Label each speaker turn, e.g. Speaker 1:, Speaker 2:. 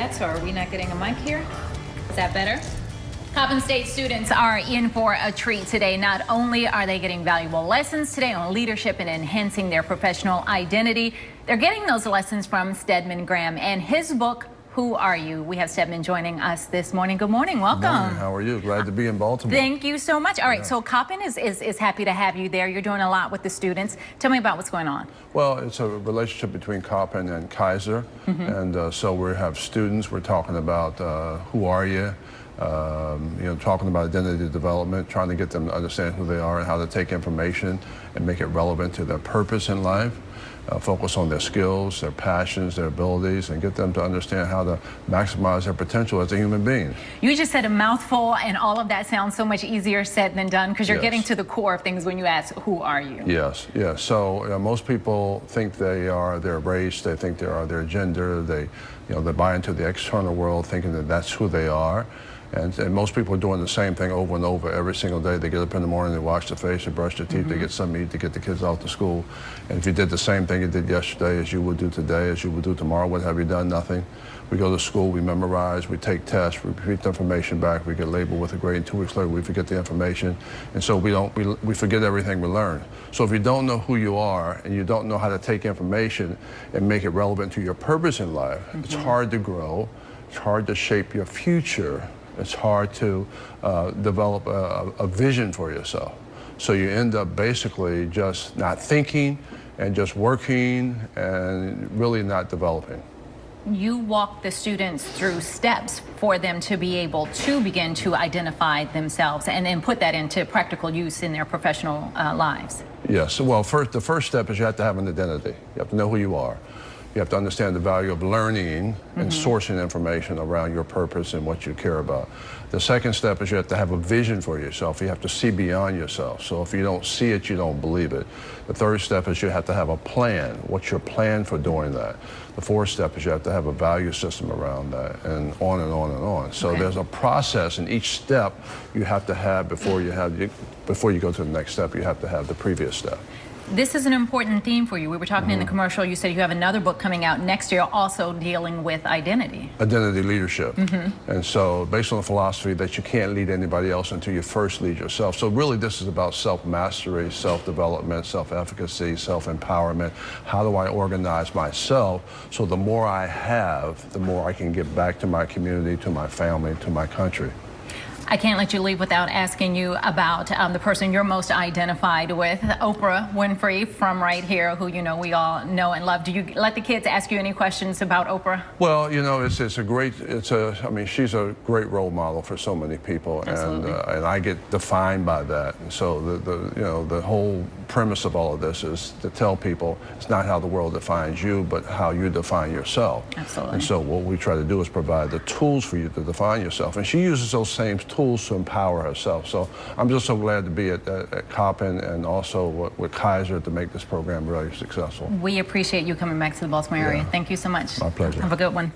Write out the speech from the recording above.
Speaker 1: that, so are we not getting a mic here? Is that better? Coppin State students are in for a treat today. Not only are they getting valuable lessons today on leadership and enhancing their professional identity, they're getting those lessons from Stedman Graham and his book, Who Are You? We have Stedman joining us this morning. Good morning. Welcome.
Speaker 2: Good morning. How are you? Glad to be in Baltimore.
Speaker 1: Thank you so much. All right, so Coppin is happy to have you there. You're doing a lot with the students. Tell me about what's going on.
Speaker 2: Well, it's a relationship between Coppin and Kaiser. And so we have students. We're talking about who are you? Talking about identity development, trying to get them to understand who they are and how to take information and make it relevant to their purpose in life. Focus on their skills, their passions, their abilities, and get them to understand how to maximize their potential as a human being.
Speaker 1: You just said a mouthful, and all of that sounds so much easier said than done, because you're getting to the core of things when you ask, who are you?
Speaker 2: Yes, yes. So most people think they are their race, they think they are their gender, they buy into the external world thinking that that's who they are. And most people are doing the same thing over and over every single day. They get up in the morning, they wash their face, they brush their teeth, they get something to eat to get the kids off to school. And if you did the same thing you did yesterday as you would do today, as you would do tomorrow, what have you done? Nothing. We go to school, we memorize, we take tests, we repeat the information back, we get labeled with a grade, and 2 weeks later we forget the information. And so we forget everything we learn. So if you don't know who you are and you don't know how to take information and make it relevant to your purpose in life, it's hard to grow, it's hard to shape your future. It's hard to develop a vision for yourself. So you end up basically just not thinking and just working and really not developing.
Speaker 1: You walk the students through steps for them to be able to begin to identify themselves and then put that into practical use in their professional lives.
Speaker 2: Yes. Well, the first step is you have to have an identity. You have to know who you are. You have to understand the value of learning and sourcing information around your purpose and what you care about. The second step is you have to have a vision for yourself. You have to see beyond yourself. So if you don't see it, you don't believe it. The third step is you have to have a plan. What's your plan for doing that? The fourth step is you have to have a value system around that, and on and on and on. So there's a process, and each step you have to have before you go to the next step. You have to have the previous step.
Speaker 1: This is an important theme for you. We were talking in the commercial. You said you have another book coming out next year also dealing with identity.
Speaker 2: Identity leadership. And so based on the philosophy that you can't lead anybody else until you first lead yourself. So really this is about self-mastery, self-development, self-efficacy, self-empowerment. How do I organize myself so the more I have, the more I can give back to my community, to my family, to my country.
Speaker 1: I can't let you leave without asking you about the person you're most identified with, Oprah Winfrey, from right here, who we all know and love. Do you let the kids ask you any questions about Oprah?
Speaker 2: Well, I mean, she's a great role model for so many people, and I get defined by that. And so the whole premise of all of this is to tell people it's not how the world defines you, but how you define yourself.
Speaker 1: Absolutely.
Speaker 2: And so what we try to do is provide the tools for you to define yourself, and she uses those same tools to empower herself. So I'm just so glad to be at Coppin and also with Kaiser to make this program really successful.
Speaker 1: We appreciate you coming back to the Baltimore area. Thank you so much.
Speaker 2: My pleasure.
Speaker 1: Have a good one.